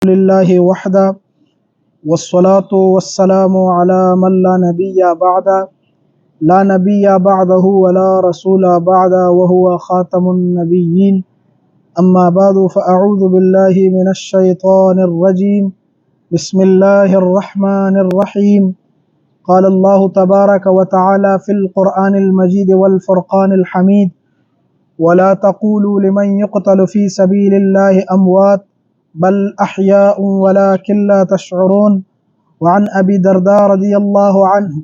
للہ وحدہ والصلاة والسلام علی من لا نبی بعد لا نبی بعدہ ولا رسول بعد وهو خاتم النبیین اما بعد فاعوذ باللہ من الشیطان الرجیم بسم اللہ الرحمن الرحیم قال اللہ تبارک وتعالی فی القرآن المجید والفرقان الحمید ولا تقولوا لمن يقتل في سبيل الله أموات بل أحياء ولكن لا تشعرون وعن أبي الدرداء رضي الله عنه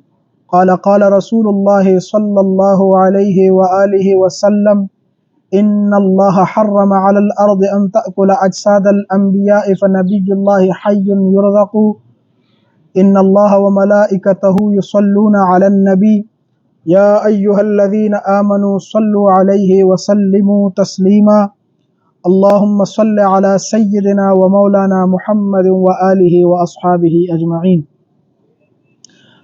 قال قال رسول الله صلى الله عليه وآله وسلم إن الله حرم على الأرض أن تأكل أجساد الأنبياء فنبي الله حي يرزق إن الله وملائكته يصلون على النبي يا أيها الذين آمنوا صلوا عليه وسلموا تسليما اللهم صل على سيدنا ومولانا محمد وآله وأصحابه أجمعين۔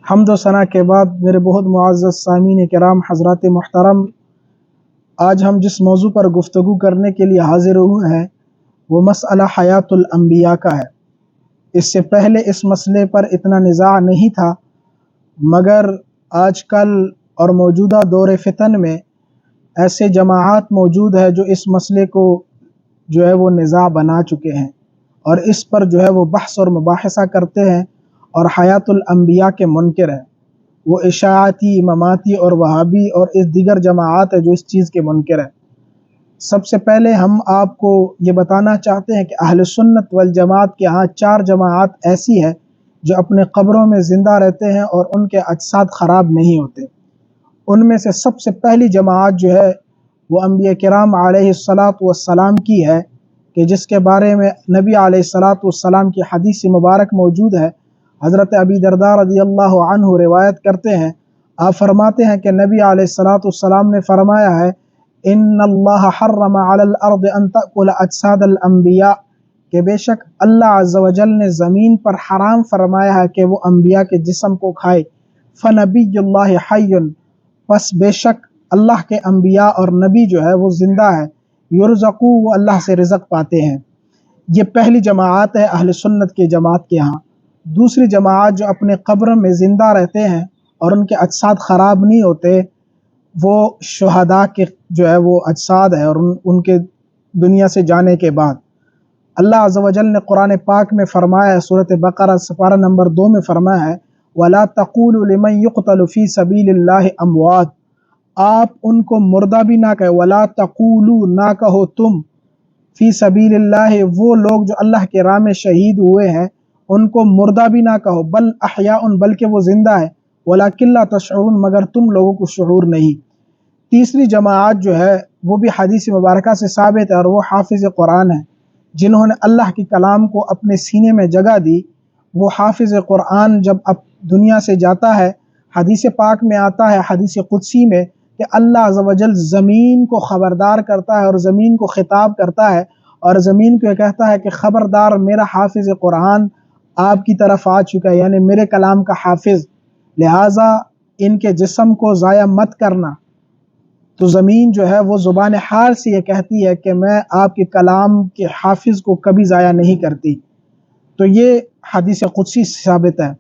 حمد و ثنا کے بعد میرے بہت معزز سامعین کرام حضرات محترم، آج ہم جس موضوع پر گفتگو کرنے کے لیے حاضر ہوئے ہیں وہ مسئلہ حیات الانبیاء کا ہے۔ اس سے پہلے اس مسئلے پر اتنا نزاع نہیں تھا، مگر آج کل اور موجودہ دور فتن میں ایسے جماعات موجود ہے جو اس مسئلے کو جو ہے وہ نزاع بنا چکے ہیں اور اس پر جو ہے وہ بحث اور مباحثہ کرتے ہیں اور حیات الانبیاء کے منکر ہیں۔ وہ اشاعتی، اماماتی اور وہابی اور اس دیگر جماعات ہے جو اس چیز کے منکر ہیں۔ سب سے پہلے ہم آپ کو یہ بتانا چاہتے ہیں کہ اہل سنت والجماعت کے ہاں 4 جماعات ایسی ہے جو اپنے قبروں میں زندہ رہتے ہیں اور ان کے اجساد خراب نہیں ہوتے۔ ان میں سے سب سے پہلی جماعت جو ہے وہ انبیاء کرام علیہ السلام کی ہے، کہ جس کے بارے میں نبی علیہ السلام کی حدیث مبارک موجود ہے۔ حضرت ابی درداء رضی اللہ عنہ روایت کرتے ہیں، آپ فرماتے ہیں کہ نبی علیہ السلام نے فرمایا ہے ان اللہ حرم علی الارض ان تأکل اجساد الانبیاء، کہ بے شک اللہ عز و جل نے زمین پر حرام فرمایا ہے کہ وہ انبیاء کے جسم کو کھائے۔ فنبی اللہ حی، پس بے شک اللہ کے انبیاء اور نبی جو ہے وہ زندہ ہے، یرزقو، وہ اللہ سے رزق پاتے ہیں۔ یہ پہلی جماعت ہے اہل سنت کی جماعت کے ہاں۔ دوسری جماعت جو اپنے قبر میں زندہ رہتے ہیں اور ان کے اجساد خراب نہیں ہوتے، وہ شہداء کے جو ہے وہ اجساد ہے، اور ان کے دنیا سے جانے کے بعد اللہ عز و جل نے قرآن پاک میں فرمایا ہے، سورۃ بقرہ سپارہ نمبر 2 میں فرمایا ہے وَلَا تَقُولُوا لِمَنْ يُقْتَلُ فِي سَبِيلِ اللَّهِ أَمْوَاتٌ، آپ ان کو مردہ بھی نہ کہے، وَلَا تَقُولُوا، نہ کہو تم، فی سبیل اللہ، وہ لوگ جو اللہ کے راہ میں شہید ہوئے ہیں ان کو مردہ بھی نہ کہو، بل احیاء، بلکہ وہ زندہ ہے، وَلَٰكِن لَا تَشْعُرُونَ، مگر تم لوگوں کو شعور نہیں۔ تیسری جماعت جو ہے وہ بھی حدیث مبارکہ سے ثابت ہے، اور وہ حافظ قرآن ہے، جنہوں نے اللہ کے کلام کو اپنے سینے میں جگہ دی۔ وہ حافظ قرآن جب اب دنیا سے جاتا ہے، حدیث پاک میں آتا ہے، حدیث قدسی میں، کہ اللہ عز و جل زمین کو خبردار کرتا ہے اور زمین کو خطاب کرتا ہے اور زمین کو یہ کہتا ہے کہ خبردار، میرا حافظ قرآن آپ کی طرف آ چکا ہے، یعنی میرے کلام کا حافظ، لہٰذا ان کے جسم کو ضائع مت کرنا۔ تو زمین جو ہے وہ زبان حال سے یہ کہتی ہے کہ میں آپ کے کلام کے حافظ کو کبھی ضائع نہیں کرتی۔ تو یہ حدیث قدسی سے ثابت ہے۔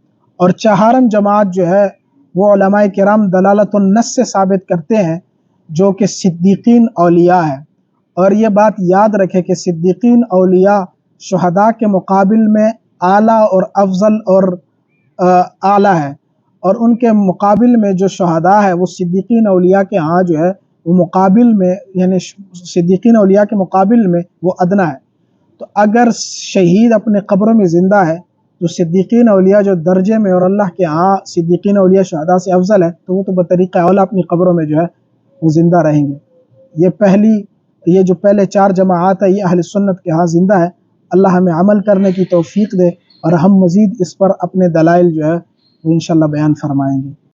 اور چہارم جماعت جو ہے وہ علماء کرام دلالت النص سے ثابت کرتے ہیں، جو کہ صدیقین اولیاء ہے۔ اور یہ بات یاد رکھے کہ صدیقین اولیاء شہداء کے مقابل میں اعلیٰ اور افضل اور اعلیٰ ہے، اور ان کے مقابل میں جو شہداء ہے وہ صدیقین اولیاء کے ہاں جو ہے وہ مقابل میں، یعنی صدیقین اولیاء کے مقابل میں وہ ادنا ہے۔ تو اگر شہید اپنے قبروں میں زندہ ہے تو صدیقین اولیاء جو درجے میں اور اللہ کے ہاں صدیقین اولیاء شہداء سے افضل ہے، تو وہ تو بطریقہ اولیٰ اپنی قبروں میں جو ہے وہ زندہ رہیں گے۔ یہ جو پہلے 4 جماعات ہے یہ اہل سنت کے ہاں زندہ ہے۔ اللہ ہمیں عمل کرنے کی توفیق دے، اور ہم مزید اس پر اپنے دلائل جو ہے وہ انشاءاللہ بیان فرمائیں گے۔